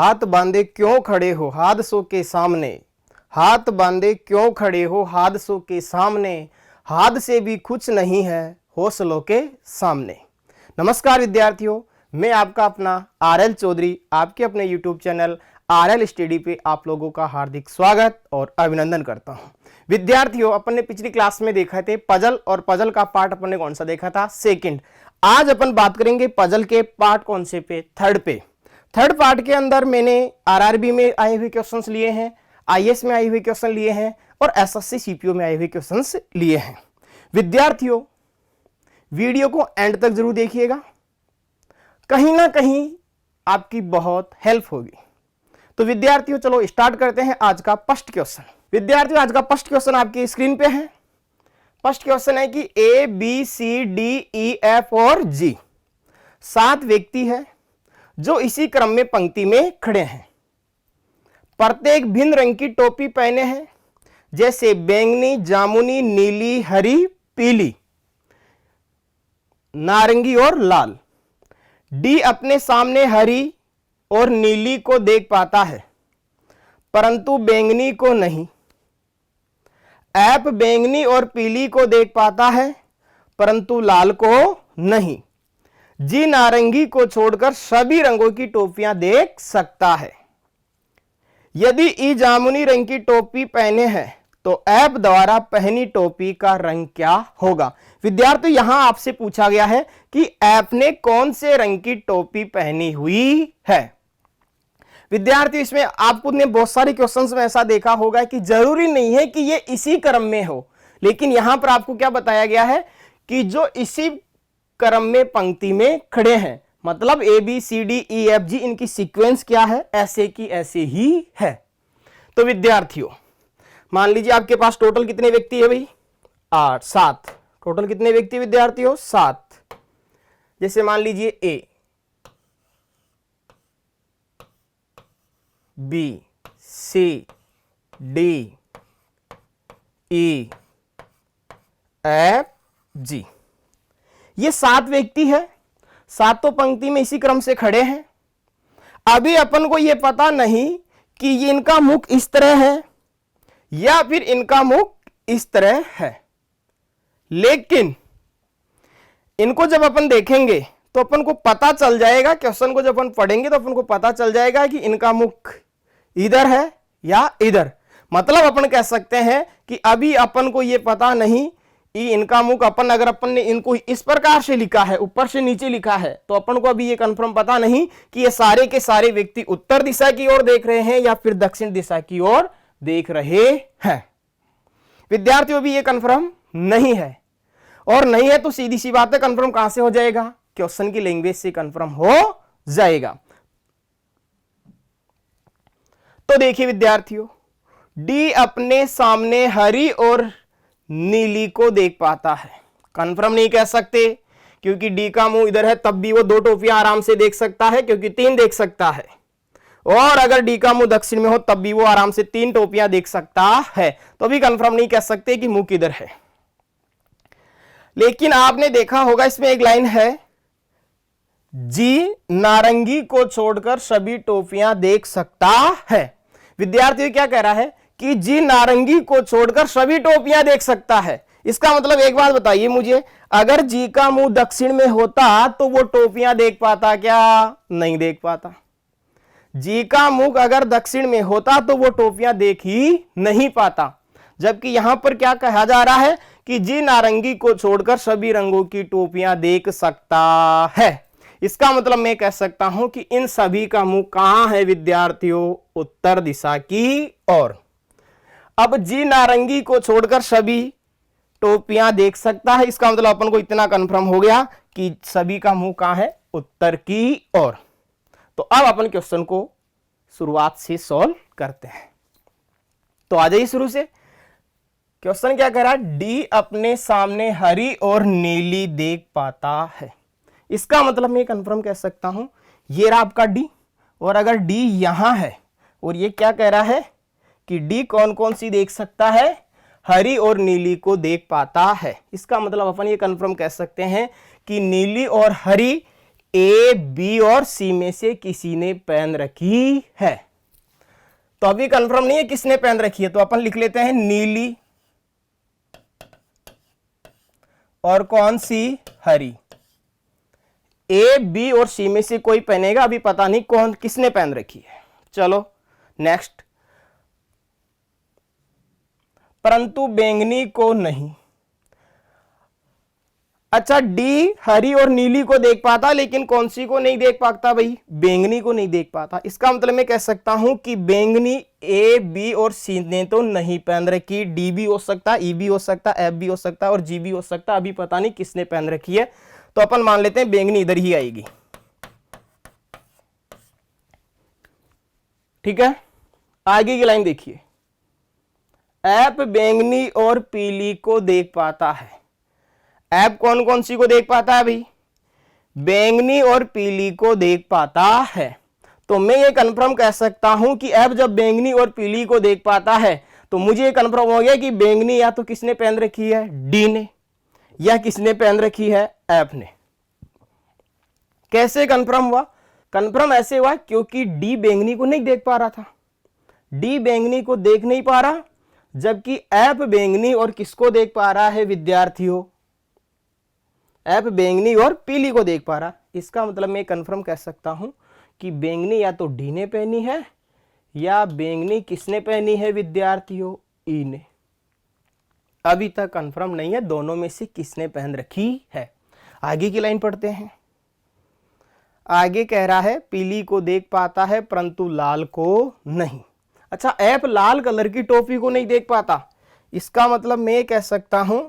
हाथ बांधे क्यों खड़े हो हादसों के सामने, हाथ बांधे क्यों खड़े हो हादसों के सामने, हादसे भी कुछ नहीं है हौसलों के सामने। नमस्कार विद्यार्थियों, मैं आपका अपना आरएल चौधरी आपके अपने यूट्यूब चैनल आरएल स्टडी पे आप लोगों का हार्दिक स्वागत और अभिनंदन करता हूं। विद्यार्थियों, अपन ने पिछली क्लास में देखा थे पजल, और पजल का पार्ट अपन ने कौन सा देखा था? सेकंड। आज अपन बात करेंगे पजल के पार्ट कौन से पे? थर्ड पे। थर्ड पार्ट के अंदर मैंने आरआरबी में आए हुए क्वेश्चंस लिए हैं, आईएएस में आए हुए क्वेश्चन लिए हैं और एसएससी सीपीओ में आए हुए क्वेश्चंस लिए हैं। विद्यार्थियों, वीडियो को एंड तक जरूर देखिएगा, कहीं ना कहीं आपकी बहुत हेल्प होगी। तो विद्यार्थियों चलो स्टार्ट करते हैं आज का फर्स्ट क्वेश्चन। विद्यार्थियों, आज का फर्स्ट क्वेश्चन आपकी स्क्रीन पे है। फर्स्ट क्वेश्चन है कि A B C D E F और जी 7 व्यक्ति है जो इसी क्रम में पंक्ति में खड़े हैं। प्रत्येक भिन्न रंग की टोपी पहने हैं, जैसे बैंगनी, जामुनी, नीली, हरी, पीली, नारंगी और लाल। डी अपने सामने हरी और नीली को देख पाता है परंतु बैंगनी को नहीं। एफ बैंगनी और पीली को देख पाता है परंतु लाल को नहीं। जी नारंगी को छोड़कर सभी रंगों की टोपियां देख सकता है। यदि ई जामुनी रंग की टोपी पहने हैं तो एफ द्वारा पहनी टोपी का रंग क्या होगा? विद्यार्थी, यहां आपसे पूछा गया है कि एफ ने कौन से रंग की टोपी पहनी हुई है। विद्यार्थी, इसमें आपको ने बहुत सारे क्वेश्चंस में ऐसा देखा होगा कि जरूरी नहीं है कि ये इसी क्रम में हो, लेकिन यहां पर आपको क्या बताया गया है कि जो इसी क्रम में पंक्ति में खड़े हैं, मतलब A B C D E F G, इनकी सीक्वेंस क्या है? ऐसे की ऐसे ही है। तो विद्यार्थियों, मान लीजिए आपके पास टोटल कितने व्यक्ति है भाई? 8, 7। टोटल कितने व्यक्ति विद्यार्थियों? 7। जैसे मान लीजिए ए, B, C, D, E, F, जी, ये 7 व्यक्ति है। सातों पंक्ति में इसी क्रम से खड़े हैं। अभी अपन को यह पता नहीं कि ये इनका मुख इस तरह है या फिर इनका मुख इस तरह है, लेकिन इनको जब अपन देखेंगे तो अपन को पता चल जाएगा, क्वेश्चन को जब अपन पढ़ेंगे तो अपन को पता चल जाएगा कि इनका मुख इधर है या इधर। मतलब अपन कह सकते हैं कि अभी अपन को यह पता नहीं कि इनका मुख, अगर अपन ने इनको इस प्रकार से लिखा है, ऊपर से नीचे लिखा है, तो अपन को अभी ये कंफर्म पता नहीं कि ये सारे के सारे व्यक्ति उत्तर दिशा की ओर देख रहे हैं या फिर दक्षिण दिशा की ओर देख रहे हैं। विद्यार्थियों, अभी ये कंफर्म नहीं है, और नहीं है तो सीधी सी बात है, कंफर्म कहां से हो जाएगा? क्वेश्चन की लैंग्वेज से कंफर्म हो जाएगा। तो देखिए विद्यार्थियों, डी अपने सामने हरी और नीली को देख पाता है। कंफर्म नहीं कह सकते क्योंकि डी का मुंह इधर है, तब भी वो 2 टोपियां आराम से देख सकता है क्योंकि 3 देख सकता है, और अगर डी का मुंह दक्षिण में हो तब भी वो आराम से 3 टोपियां देख सकता है। तो भी कंफर्म नहीं कह सकते कि मुंह किधर है। लेकिन आपने देखा होगा इसमें एक लाइन है, जी नारंगी को छोड़कर सभी टोपियां देख सकता है। विद्यार्थियों, क्या कह रहा है कि जी नारंगी को छोड़कर सभी टोपियां देख सकता है। इसका मतलब एक बात बताइए मुझे, अगर जी का मुंह दक्षिण में होता तो वो टोपियां देख पाता क्या? नहीं देख पाता। जी का मुख अगर दक्षिण में होता तो वो टोपियां देख ही नहीं पाता। जबकि यहां पर क्या कहा जा रहा है कि जी नारंगी को छोड़कर सभी रंगों की टोपियां देख सकता है। इसका मतलब मैं कह सकता हूं कि इन सभी का मुख कहां है विद्यार्थियों? उत्तर दिशा की ओर। अब जी नारंगी को छोड़कर सभी टोपियां देख सकता है, इसका मतलब अपन को इतना कंफर्म हो गया कि सभी का मुंह कहां है? उत्तर की ओर। तो अब अपन क्वेश्चन को शुरुआत से सॉल्व करते हैं। तो आ जाइए शुरू से। क्वेश्चन क्या कह रहा है? डी अपने सामने हरी और नीली देख पाता है। इसका मतलब मैं कंफर्म कह सकता हूं, ये रहा आपका डी, और अगर डी यहां है और ये क्या कह रहा है कि डी कौन कौन सी देख सकता है? हरी और नीली को देख पाता है। इसका मतलब अपन ये कंफर्म कह सकते हैं कि नीली और हरी ए, बी और सी में से किसी ने पहन रखी है। तो अभी कंफर्म नहीं है किसने पहन रखी है, तो अपन लिख लेते हैं नीली और कौन सी, हरी। ए, बी और सी में से कोई पहनेगा, अभी पता नहीं कौन किसने पहन रखी है। चलो नेक्स्ट, परंतु बैंगनी को नहीं। अच्छा, डी हरी और नीली को देख पाता, लेकिन कौन सी को नहीं देख पाता भाई, बैंगनी को नहीं देख पाता। इसका मतलब मैं कह सकता हूं कि बैंगनी ए, बी और सी ने तो नहीं पहन रखी। डी भी हो सकता, ई भी हो सकता, एफ भी हो सकता और जी भी हो सकता, अभी पता नहीं किसने पहन रखी है। तो अपन मान लेते हैं बैंगनी इधर ही आएगी। ठीक है, आगे की लाइन देखिए, ऐप बैंगनी और पीली को देख पाता है। ऐप कौन कौन सी को देख पाता है भाई, बैंगनी और पीली को देख पाता है। तो मैं ये कंफर्म कह सकता हूं कि ऐप जब बैंगनी और पीली को देख पाता है, तो मुझे ये कंफर्म हो गया कि बैंगनी या तो किसने पहन रखी है, डी ने, या किसने पहन रखी है, ऐप ने। कैसे कंफर्म हुआ, कंफर्म ऐसे हुआ क्योंकि डी बैंगनी को नहीं देख पा रहा था। डी बैंगनी को देख नहीं पा रहा, जबकि ऐप बैंगनी और किसको देख पा रहा है विद्यार्थियों, ऐप बैंगनी और पीली को देख पा रहा। इसका मतलब मैं कंफर्म कह सकता हूं कि बैंगनी या तो डी ने पहनी है, या बैंगनी किसने पहनी है विद्यार्थियों, ई ने। अभी तक कंफर्म नहीं है दोनों में से किसने पहन रखी है। आगे की लाइन पढ़ते हैं। आगे कह रहा है पीली को देख पाता है परंतु लाल को नहीं। अच्छा, ऐप लाल कलर की टोपी को नहीं देख पाता, इसका मतलब मैं कह सकता हूं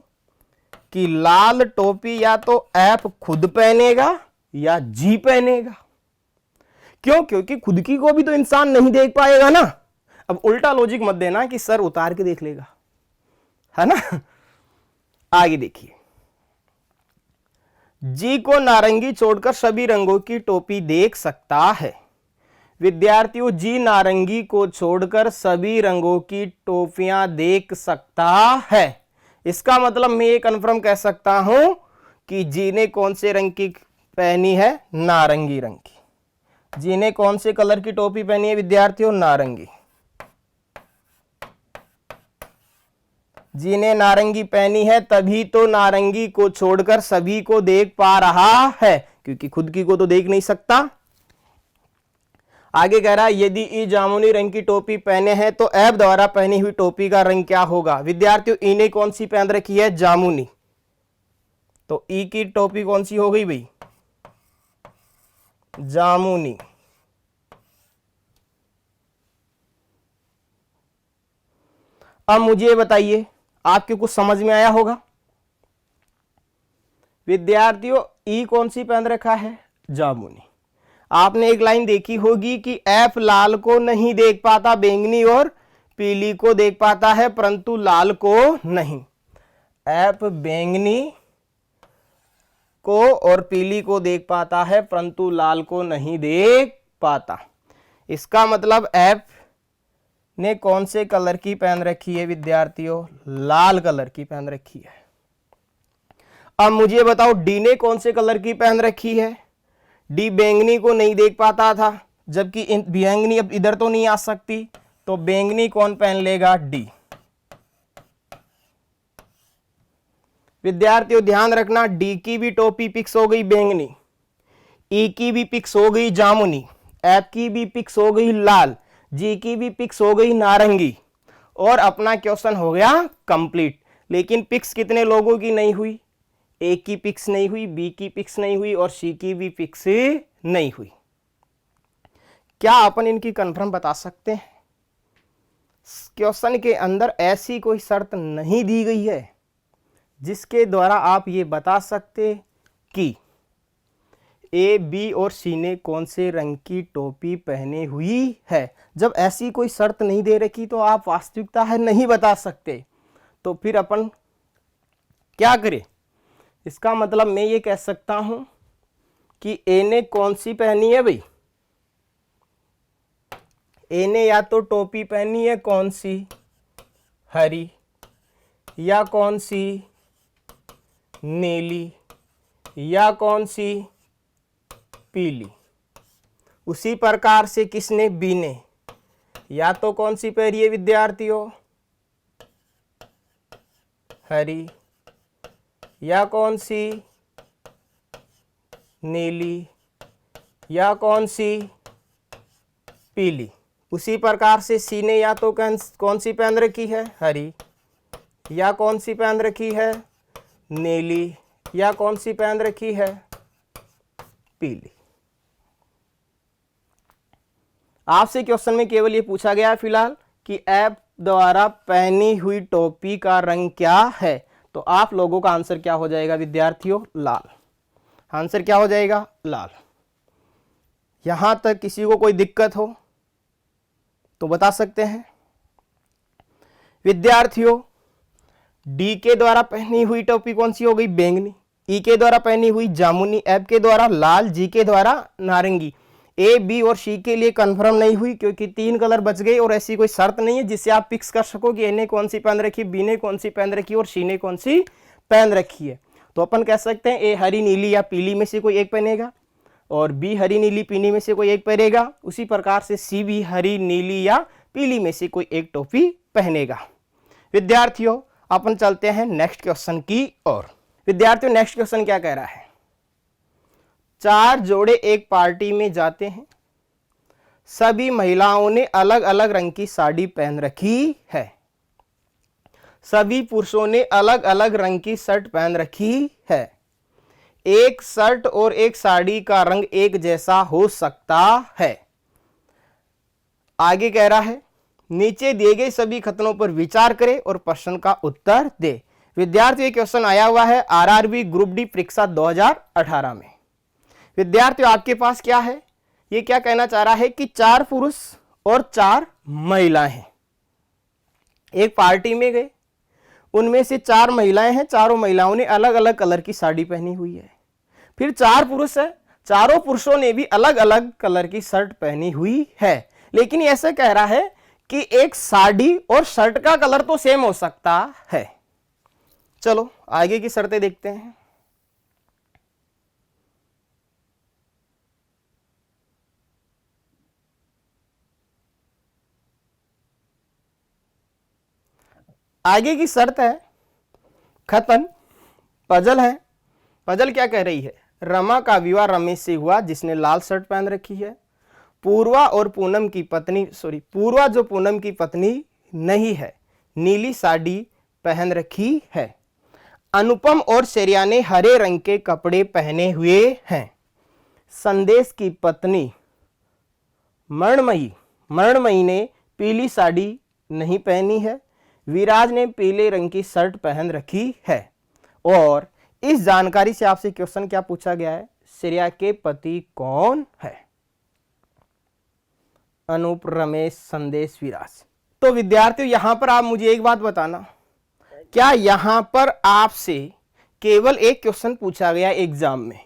कि लाल टोपी या तो ऐप खुद पहनेगा या जी पहनेगा। क्यों, क्योंकि खुद की को भी तो इंसान नहीं देख पाएगा ना। अब उल्टा लॉजिक मत देना कि सर उतार के देख लेगा, है ना। आगे देखिए, जी को नारंगी छोड़कर सभी रंगों की टोपी देख सकता है। विद्यार्थियों, जी नारंगी को छोड़कर सभी रंगों की टोपियां देख सकता है। इसका मतलब मैं ये कंफर्म कह सकता हूं कि जी ने कौन से रंग की पहनी है, नारंगी रंग की। जी ने कौन से कलर की टोपी पहनी है विद्यार्थियों, नारंगी। जी ने नारंगी पहनी है, तभी तो नारंगी को छोड़कर सभी को देख पा रहा है, क्योंकि खुद की को तो देख नहीं सकता। आगे कह रहा है यदि ई जामुनी रंग की टोपी पहने हैं तो ऐप द्वारा पहनी हुई टोपी का रंग क्या होगा। विद्यार्थियों, ई ने कौन सी पहन रखी है, जामुनी, तो ई की टोपी कौन सी हो गई भाई, जामुनी। अब मुझे बताइए, आपके कुछ समझ में आया होगा। विद्यार्थियों, ई कौन सी पहन रखा है, जामुनी। आपने एक लाइन देखी होगी कि ऐप लाल को नहीं देख पाता, बैंगनी और पीली को देख पाता है परंतु लाल को नहीं। ऐप बैंगनी को और पीली को देख पाता है परंतु लाल को नहीं देख पाता। इसका मतलब ऐप ने कौन से कलर की पहन रखी है विद्यार्थियों, लाल कलर की पहन रखी है। अब मुझे बताओ डी ने कौन से कलर की पहन रखी है। डी बैंगनी को नहीं देख पाता था, जबकि बैंगनी अब इधर तो नहीं आ सकती, तो बैंगनी कौन पहन लेगा, डी। विद्यार्थियों ध्यान रखना, डी की भी टोपी फिक्स हो गई बैंगनी, ई की भी फिक्स हो गई जामुनी, एफ की भी फिक्स हो गई लाल, जी की भी फिक्स हो गई नारंगी, और अपना क्वेश्चन हो गया कंप्लीट। लेकिन पिक्स कितने लोगों की नहीं हुई, ए की पिक्स नहीं हुई, बी की पिक्स नहीं हुई और सी की भी पिक्स नहीं हुई। क्या अपन इनकी कंफर्म बता सकते हैं। क्वेश्चन के अंदर ऐसी कोई शर्त नहीं दी गई है जिसके द्वारा आप ये बता सकते कि ए, बी और सी ने कौन से रंग की टोपी पहनी हुई है। जब ऐसी कोई शर्त नहीं दे रखी तो आप वास्तविकता है नहीं बता सकते, तो फिर अपन क्या करें। इसका मतलब मैं ये कह सकता हूं कि ए ने कौन सी पहनी है भाई, ए ने या तो टोपी पहनी है कौन सी, हरी, या कौन सी, नीली, या कौन सी, पीली। उसी प्रकार से किसने, बी ने, या तो कौन सी पहनी है विद्यार्थियों, हरी, या कौन सी, नीली, या कौन सी, पीली। उसी प्रकार से सी ने या तो कौन सी पहन रखी है, हरी, या कौन सी पहन रखी है, नीली, या कौन सी पहन रखी है, पीली। आपसे क्वेश्चन में केवल ये पूछा गया है फिलहाल कि ऐप द्वारा पहनी हुई टोपी का रंग क्या है, तो आप लोगों का आंसर क्या हो जाएगा विद्यार्थियों, लाल। आंसर क्या हो जाएगा, लाल। यहां तक किसी को कोई दिक्कत हो तो बता सकते हैं। विद्यार्थियों, डी के द्वारा पहनी हुई टोपी कौन सी हो गई, बैंगनी। ई के द्वारा पहनी हुई जामुनी, एफ के द्वारा लाल, जी के द्वारा नारंगी। ए, बी और सी के लिए कंफर्म नहीं हुई क्योंकि 3 कलर बच गए और ऐसी कोई शर्त नहीं है जिससे आप फिक्स कर सको कि ए ने कौन सी पहन रखी, बी ने कौन सी पहन रखी और सी ने कौन सी पहन रखी है। तो अपन कह सकते हैं ए हरी, नीली या पीली में से कोई एक पहनेगा और बी हरी, नीली, पीली में से कोई एक पहनेगा। उसी प्रकार से सी भी हरी, नीली या पीली में से कोई एक टोपी पहनेगा। विद्यार्थियों, अपन चलते हैं नेक्स्ट क्वेश्चन की ओर। विद्यार्थियों, नेक्स्ट क्वेश्चन क्या कह रहा है, 4 जोड़े एक पार्टी में जाते हैं। सभी महिलाओं ने अलग अलग रंग की साड़ी पहन रखी है। सभी पुरुषों ने अलग अलग रंग की शर्ट पहन रखी है। एक शर्ट और एक साड़ी का रंग एक जैसा हो सकता है। आगे कह रहा है, नीचे दिए गए सभी कथनों पर विचार करें और प्रश्न का उत्तर दे। विद्यार्थियों, ये क्वेश्चन आया हुआ है आरआरबी ग्रुप डी परीक्षा 2018 में। विद्यार्थियों, आपके पास क्या है, ये क्या कहना चाह रहा है कि 4 पुरुष और 4 महिलाएं हैं, एक पार्टी में गए। उनमें से 4 महिलाएं हैं, चारों महिलाओं ने अलग अलग कलर की साड़ी पहनी हुई है। फिर 4 पुरुष है, चारों पुरुषों ने भी अलग अलग कलर की शर्ट पहनी हुई है। लेकिन ऐसा कह रहा है कि एक साड़ी और शर्ट का कलर तो सेम हो सकता है। चलो आगे की शर्तें देखते हैं। आगे की शर्त है खतन, पजल है। पजल क्या कह रही है, रमा का विवाह रमेश से हुआ जिसने लाल शर्ट पहन रखी है। पूर्वा और पूनम की पत्नी, पूर्वा जो पूनम की पत्नी नहीं है, नीली साड़ी पहन रखी है। अनुपम और श्रेया ने हरे रंग के कपड़े पहने हुए हैं। संदेश की पत्नी मरणमयी ने पीली साड़ी नहीं पहनी है। विराज ने पीले रंग की शर्ट पहन रखी है। और इस जानकारी से आपसे क्वेश्चन क्या पूछा गया है, श्रेया के पति कौन है। अनूप, रमेश, संदेश, विराज। तो विद्यार्थियों, यहां पर आप मुझे एक बात बताना, क्या यहां पर आपसे केवल एक क्वेश्चन पूछा गया एग्जाम में?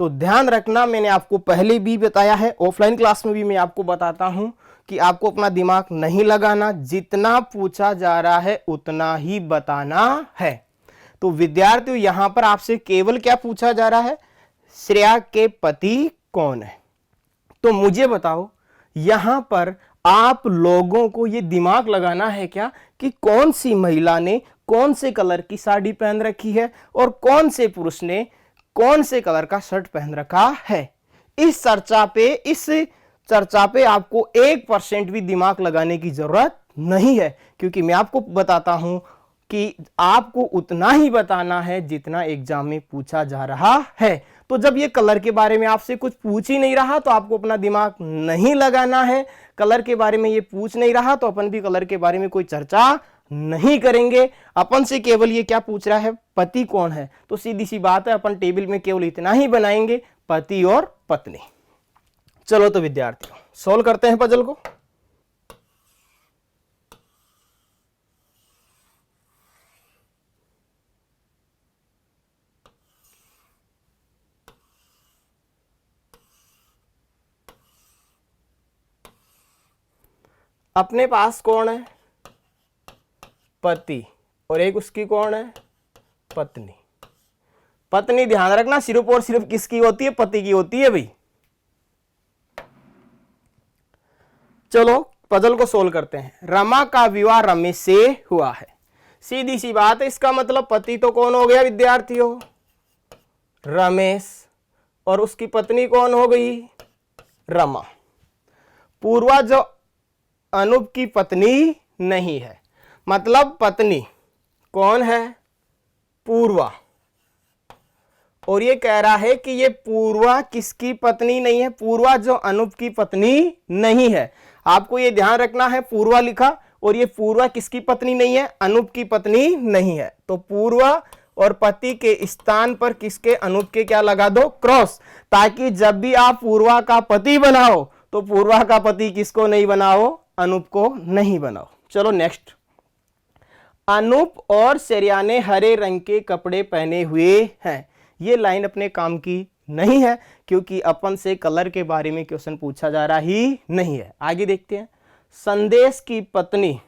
तो ध्यान रखना, मैंने आपको पहले भी बताया है, ऑफलाइन क्लास में भी मैं आपको बताता हूं कि आपको अपना दिमाग नहीं लगाना, जितना पूछा जा रहा है उतना ही बताना है। तो विद्यार्थियों, यहां पर आपसे केवल क्या पूछा जा रहा है, श्रेया के पति कौन है। तो मुझे बताओ, यहां पर आप लोगों को यह दिमाग लगाना है क्या कि कौन सी महिला ने कौन से कलर की साड़ी पहन रखी है और कौन से पुरुष ने कौन से कलर का शर्ट पहन रखा है। इस चर्चा पे आपको 1% भी दिमाग लगाने की जरूरत नहीं है, क्योंकि मैं आपको बताता हूं कि आपको उतना ही बताना है जितना एग्जाम में पूछा जा रहा है। तो जब ये कलर के बारे में आपसे कुछ पूछ ही नहीं रहा तो आपको अपना दिमाग नहीं लगाना है। कलर के बारे में ये पूछ नहीं रहा तो अपन भी कलर के बारे में कोई चर्चा नहीं करेंगे। अपन से केवल ये क्या पूछ रहा है, पति कौन है। तो सीधी सी बात है, अपन टेबल में केवल इतना ही बनाएंगे, पति और पत्नी। चलो तो विद्यार्थियों, सॉल्व करते हैं पजल को। अपने पास कौन है, पति, और एक उसकी कौन है, पत्नी। पत्नी ध्यान रखना सिर्फ और सिर्फ किसकी होती है, पति की होती है भाई। चलो पजल को सोल्व करते हैं। रमा का विवाह रमेश से हुआ है, सीधी सी बात है, इसका मतलब पति तो कौन हो गया विद्यार्थियों? रमेश। और उसकी पत्नी कौन हो गई? रमा। पूर्वा जो अनूप की पत्नी नहीं है, मतलब पत्नी कौन है? पूर्वा। और ये कह रहा है कि ये पूर्वा किसकी पत्नी नहीं है? पूर्वा जो अनूप की पत्नी नहीं है। आपको ये ध्यान रखना है, पूर्वा लिखा और ये पूर्वा किसकी पत्नी नहीं है? अनूप की पत्नी नहीं है। तो पूर्वा और पति के स्थान पर किसके? अनूप के क्या लगा दो? क्रॉस, ताकि जब भी आप पूर्वा का पति बनाओ तो पूर्वा का पति किसको नहीं बनाओ? अनूप को नहीं बनाओ। चलो नेक्स्ट। अनूप और श्रेया ने हरे रंग के कपड़े पहने हुए हैं। ये लाइन अपने काम की नहीं है, क्योंकि अपन से कलर के बारे में क्वेश्चन पूछा जा रहा ही नहीं है। आगे देखते हैं। संदेश की पत्नी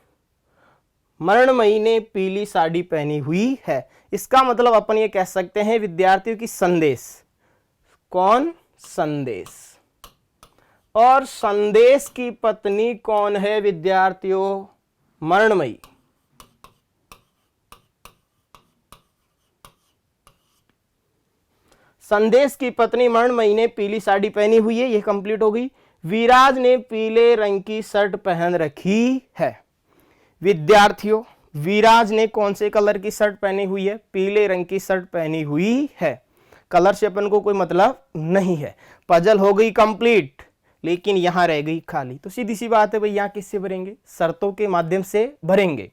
मरणमयी ने पीली साड़ी पहनी हुई है। इसका मतलब अपन ये कह सकते हैं विद्यार्थियों की संदेश कौन? संदेश। और संदेश की पत्नी कौन है विद्यार्थियों? मरणमयी। संदेश की पत्नी मरणमयी ने पीली साड़ी पहनी हुई है, ये कंप्लीट हो गई। विराज ने पीले रंग की शर्ट पहन रखी है। विद्यार्थियों विराज ने कौन से कलर की शर्ट पहनी हुई है? पीले रंग की शर्ट पहनी हुई है। कलर से अपन को कोई मतलब नहीं है। पजल हो गई कंप्लीट, लेकिन यहां रह गई खाली। तो सीधी सी बात है भाई, यहां किससे भरेंगे? शर्तों के माध्यम से भरेंगे।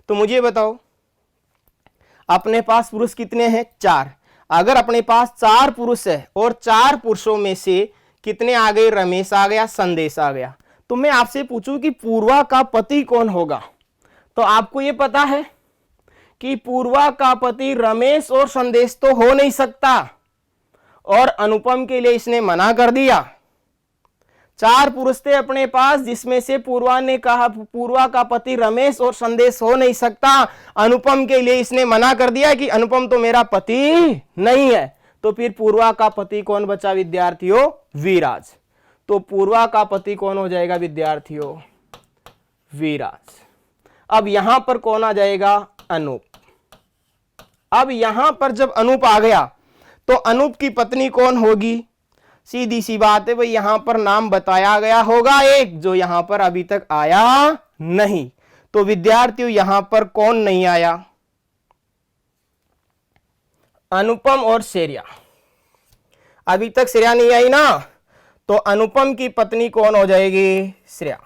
तो मुझे बताओ, अपने पास पुरुष कितने हैं? 4। अगर अपने पास 4 पुरुष है और 4 पुरुषों में से कितने आ गए? रमेश आ गया, संदेश आ गया। तो मैं आपसे पूछूं कि पूर्वा का पति कौन होगा? तो आपको यह पता है कि पूर्वा का पति रमेश और संदेश तो हो नहीं सकता, और अनुपम के लिए इसने मना कर दिया। 4 पुरुष थे अपने पास, जिसमें से पूर्वा ने कहा पूर्वा का पति रमेश और संदेश हो नहीं सकता। अनुपम के लिए इसने मना कर दिया कि अनुपम तो मेरा पति नहीं है। तो फिर पूर्वा का पति कौन बचा विद्यार्थियों? विराज। तो पूर्वा का पति कौन हो जाएगा विद्यार्थियों? विराज। अब यहां पर कौन आ जाएगा? अनूप। अब यहां पर जब अनूप आ गया तो अनूप की पत्नी कौन होगी? सीधी सी बात है भाई, यहां पर नाम बताया गया होगा एक, जो यहां पर अभी तक आया नहीं। तो विद्यार्थियों यहां पर कौन नहीं आया? अनुपम और श्रेया। अभी तक श्रेया नहीं आई ना, तो अनुपम की पत्नी कौन हो जाएगी? श्रेया।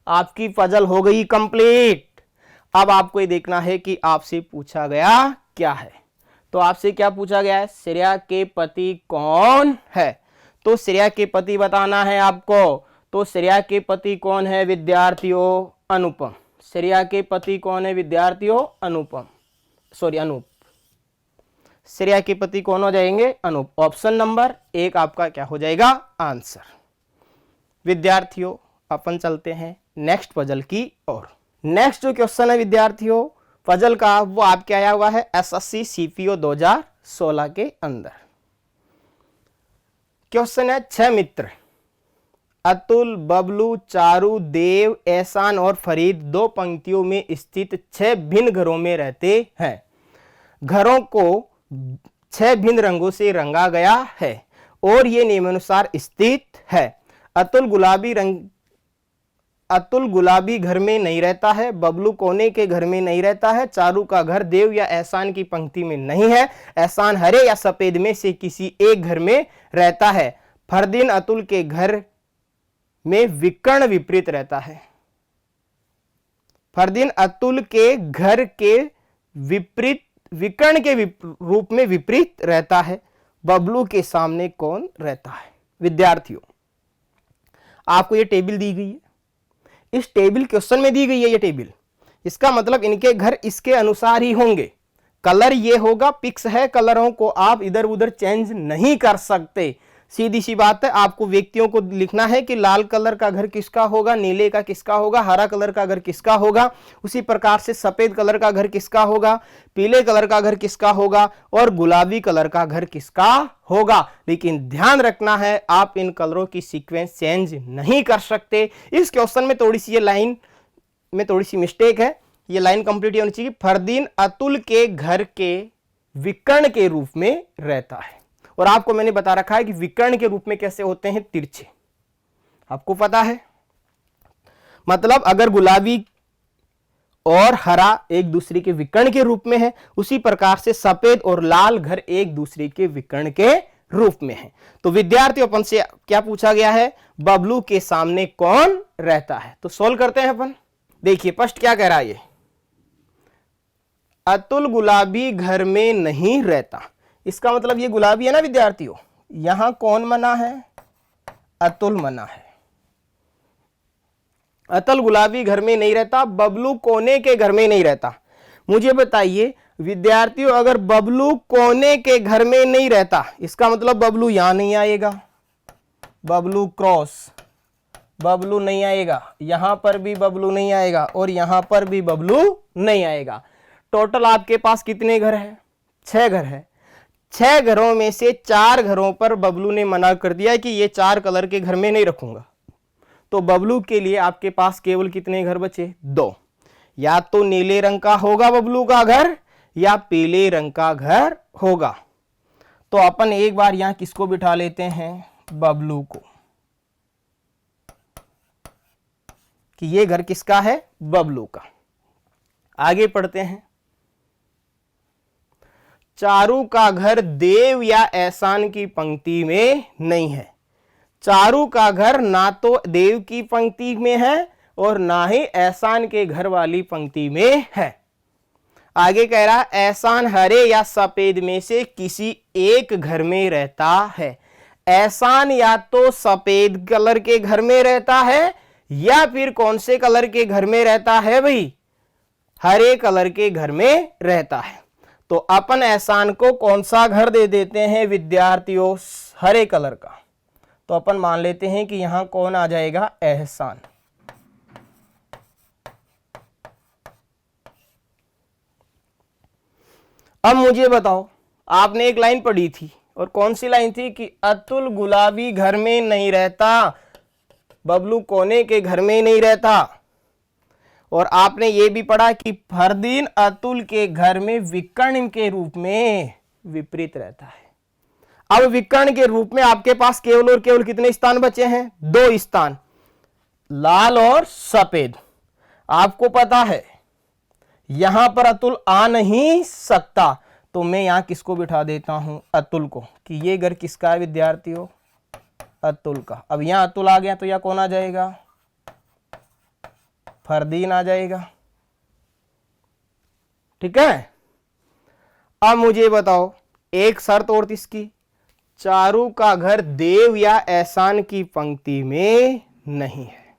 आपकी पजल हो गई कंप्लीट। अब आपको ये देखना है कि आपसे पूछा गया क्या है। तो आपसे क्या पूछा गया है? श्रेया के पति कौन है? तो श्रेया के पति बताना है आपको। तो श्रेया के पति कौन है विद्यार्थियों? अनुपम। श्रेया के पति कौन है विद्यार्थियों? अनुपम, सॉरी अनूप। श्रेया के पति कौन हो जाएंगे? अनूप। ऑप्शन नंबर 1 आपका क्या हो जाएगा? आंसर। विद्यार्थियों अपन चलते हैं नेक्स्ट पजल की ओर। नेक्स्ट जो क्वेश्चन है विद्यार्थियों पजल का, वो आपके आया हुआ है एसएससी सीपीओ 2016 के अंदर। क्वेश्चन है 6 मित्र अतुल, बबलू, चारू, देव, एहसान और फरीद 2 पंक्तियों में स्थित 6 भिन्न घरों में रहते हैं। घरों को 6 भिन्न रंगों से रंगा गया है और ये निम्नानुसार स्थित है। अतुल गुलाबी घर में नहीं रहता है, बबलू कोने के घर में नहीं रहता है, चारू का घर देव या एहसान की पंक्ति में नहीं है, एहसान हरे या सफेद में से किसी एक घर में रहता है, फरदीन अतुल के घर में विकर्ण विपरीत रहता है। फरदीन अतुल के घर के विपरीत विकर्ण के रूप में विपरीत रहता है। बबलू के सामने कौन रहता है? विद्यार्थियों आपको ये टेबल दी गई है, इस टेबल क्वेश्चन में दी गई है ये टेबल। इसका मतलब इनके घर इसके अनुसार ही होंगे। कलर ये होगा, फिक्स है, कलरों को आप इधर उधर चेंज नहीं कर सकते। सीधी सी बात है, आपको व्यक्तियों को लिखना है कि लाल कलर का घर किसका होगा, नीले का किसका होगा, हरा कलर का घर किसका होगा, उसी प्रकार से सफेद कलर का घर किसका होगा, पीले कलर का घर किसका होगा और गुलाबी कलर का घर किसका होगा। लेकिन ध्यान रखना है आप इन कलरों की सीक्वेंस चेंज नहीं कर सकते। इस क्वेश्चन में थोड़ी सी ये लाइन में थोड़ी सी मिस्टेक है, ये लाइन कंप्लीट होनी चाहिए। फरदीन अतुल के घर के विकर्ण के रूप में रहता है, और आपको मैंने बता रखा है कि विकर्ण के रूप में कैसे होते हैं, तिरछे, आपको पता है। मतलब अगर गुलाबी और हरा एक दूसरे के विकर्ण के रूप में है, उसी प्रकार से सफेद और लाल घर एक दूसरे के विकर्ण के रूप में है। तो विद्यार्थियों अपन से क्या पूछा गया है, बबलू के सामने कौन रहता है। तो सोल्व करते हैं अपन। देखिए फर्स्ट क्या कह रहा है, ये अतुल गुलाबी घर में नहीं रहता। इसका मतलब ये गुलाबी है ना विद्यार्थियों, यहां कौन मना है, अतुल मना है। अतुल गुलाबी घर में नहीं रहता, बबलू कोने के घर में नहीं रहता। मुझे बताइए विद्यार्थियों, अगर बबलू कोने के घर में नहीं रहता, इसका मतलब बबलू यहां नहीं आएगा, बबलू क्रॉस, बबलू नहीं आएगा, यहां पर भी बबलू नहीं आएगा और यहां पर भी बबलू नहीं आएगा। टोटल आपके पास कितने घर है, 6 घर है। 6 घरों में से 4 घरों पर बबलू ने मना कर दिया कि ये 4 कलर के घर में नहीं रखूंगा। तो बबलू के लिए आपके पास केवल कितने घर बचे, 2। या तो नीले रंग का होगा बबलू का घर या पीले रंग का घर होगा। तो अपन एक बार यहां किसको बिठा लेते हैं, बबलू को, कि ये घर किसका है, बबलू का। आगे पढ़ते हैं। चारू का घर देव या एहसान की पंक्ति में नहीं है। चारू का घर ना तो देव की पंक्ति में है और ना ही एहसान के घर वाली पंक्ति में है। आगे कह रहा एहसान हरे या सफेद में से किसी एक घर में रहता है। एहसान या तो सफेद कलर के घर में रहता है या फिर कौन से कलर के घर में रहता है भाई, हरे कलर के घर में रहता है। तो अपन एहसान को कौन सा घर दे देते हैं विद्यार्थियों, हरे कलर का। तो अपन मान लेते हैं कि यहां कौन आ जाएगा, एहसान। अब मुझे बताओ, आपने एक लाइन पढ़ी थी और कौन सी लाइन थी कि अतुल गुलाबी घर में नहीं रहता, बबलू कोने के घर में नहीं रहता। और आपने ये भी पढ़ा कि फरदीन अतुल के घर में विकर्ण के रूप में विपरीत रहता है। अब विकर्ण के रूप में आपके पास केवल और केवल कितने स्थान बचे हैं, 2 स्थान, लाल और सफेद। आपको पता है यहां पर अतुल आ नहीं सकता, तो मैं यहां किसको बिठा देता हूं, अतुल को, कि ये घर किसका है विद्यार्थियों, अतुल का। अब यहां अतुल आ गया तो यहां कौन आ जाएगा, फरदीन आ जाएगा। ठीक है। अब मुझे बताओ एक शर्त और इसकी, चारू का घर देव या एहसान की पंक्ति में नहीं है।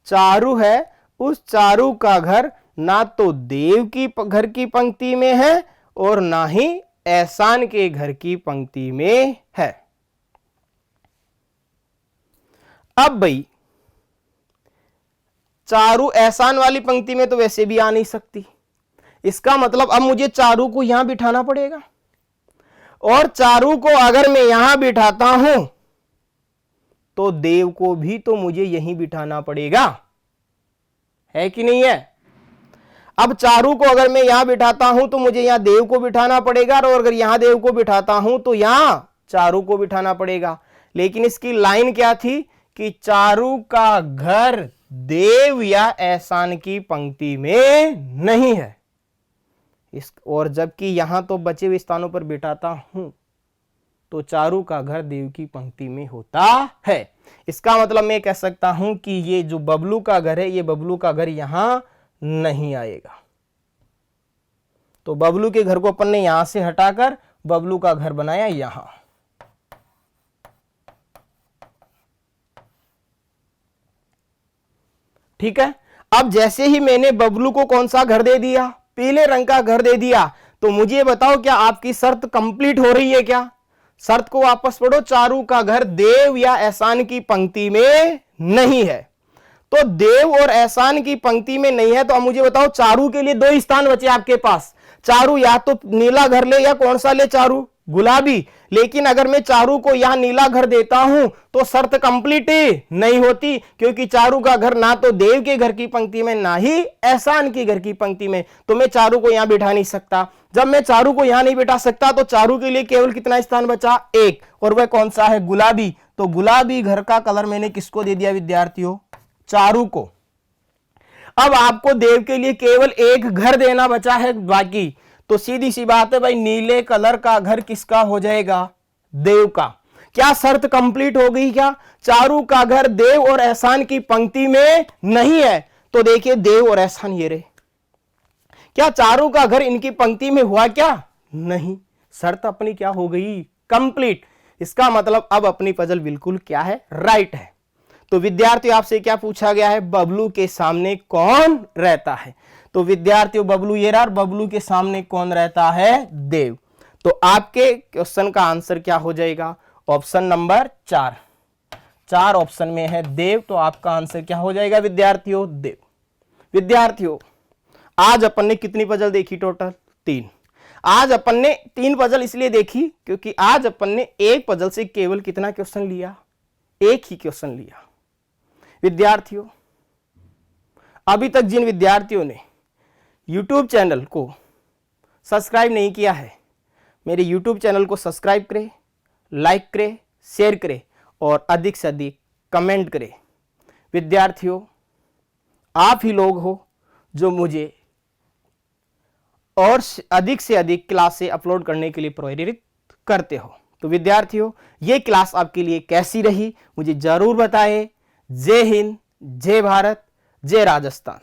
चारू है, उस चारू का घर ना तो देव की घर की पंक्ति में है और ना ही एहसान के घर की पंक्ति में है। अब भाई चारू एहसान वाली पंक्ति में तो वैसे भी आ नहीं सकती, इसका मतलब अब मुझे चारू को यहां बिठाना पड़ेगा, और चारू को अगर मैं यहां बिठाता हूं तो देव को भी तो मुझे यहीं बिठाना पड़ेगा, है कि नहीं है। अब चारू को अगर मैं यहां बिठाता हूं तो मुझे यहां देव को बिठाना पड़ेगा, और अगर यहां देव को बिठाता हूं तो यहां चारू को बिठाना पड़ेगा। लेकिन इसकी लाइन क्या थी कि चारू का घर देव या एहसान की पंक्ति में नहीं है। और जबकि यहां तो बचे हुए स्थानों पर बिठाता हूं तो चारू का घर देव की पंक्ति में होता है। इसका मतलब मैं कह सकता हूं कि ये जो बबलू का घर है, ये बबलू का घर यहां नहीं आएगा। तो बबलू के घर को अपन ने यहां से हटाकर बबलू का घर बनाया यहां। ठीक है। अब जैसे ही मैंने बबलू को कौन सा घर दे दिया, पीले रंग का घर दे दिया, तो मुझे बताओ क्या आपकी शर्त कंप्लीट हो रही है क्या? शर्त को वापस पढ़ो, चारू का घर देव या एहसान की पंक्ति में नहीं है। तो देव और एहसान की पंक्ति में नहीं है, तो अब मुझे बताओ चारू के लिए 2 स्थान बचे आपके पास। चारू या तो नीला घर ले या कौन सा ले, चारू गुलाबी। लेकिन अगर मैं चारू को यहां नीला घर देता हूं तो शर्त कंप्लीट नहीं होती, क्योंकि चारू का घर ना तो देव के घर की पंक्ति में ना ही एहसान की घर की पंक्ति में, तो मैं चारू को यहां बिठा नहीं सकता। जब मैं चारू को यहां नहीं बिठा सकता तो चारू के लिए केवल कितना स्थान बचा, 1, और वह कौन सा है, गुलाबी। तो गुलाबी घर का कलर मैंने किसको दे दिया विद्यार्थियों, चारू को। अब आपको देव के लिए केवल 1 घर देना बचा है बाकी, तो सीधी सी बात है भाई, नीले कलर का घर किसका हो जाएगा, देव का। क्या शर्त कंप्लीट हो गई क्या, चारू का घर देव और एहसान की पंक्ति में नहीं है। तो देखिए देव और एहसान ये रहे, क्या चारू का घर इनकी पंक्ति में हुआ क्या, नहीं। शर्त अपनी क्या हो गई, कंप्लीट। इसका मतलब अब अपनी पजल बिल्कुल क्या है, राइट है। तो विद्यार्थियों आपसे क्या पूछा गया है, बबलू के सामने कौन रहता है। तो विद्यार्थियों बबलू ये रहा, बबलू के सामने कौन रहता है, देव। तो आपके क्वेश्चन का आंसर क्या हो जाएगा, ऑप्शन नंबर 4। 4 ऑप्शन में है देव, तो आपका आंसर क्या हो जाएगा विद्यार्थियों, देव। विद्यार्थियों आज अपन ने कितनी पजल देखी, टोटल 3। आज अपन ने 3 पजल इसलिए देखी क्योंकि आज अपन ने एक पजल से केवल कितना क्वेश्चन लिया, एक ही क्वेश्चन लिया। विद्यार्थियों अभी तक जिन विद्यार्थियों ने YouTube चैनल को सब्सक्राइब नहीं किया है, मेरे YouTube चैनल को सब्सक्राइब करें, लाइक करें, शेयर करें और अधिक से अधिक कमेंट करें। विद्यार्थियों आप ही लोग हो जो मुझे और अधिक से अधिक क्लासें अपलोड करने के लिए प्रेरित करते हो। तो विद्यार्थियों ये क्लास आपके लिए कैसी रही मुझे जरूर बताएं। जय हिंद, जय भारत, जय राजस्थान।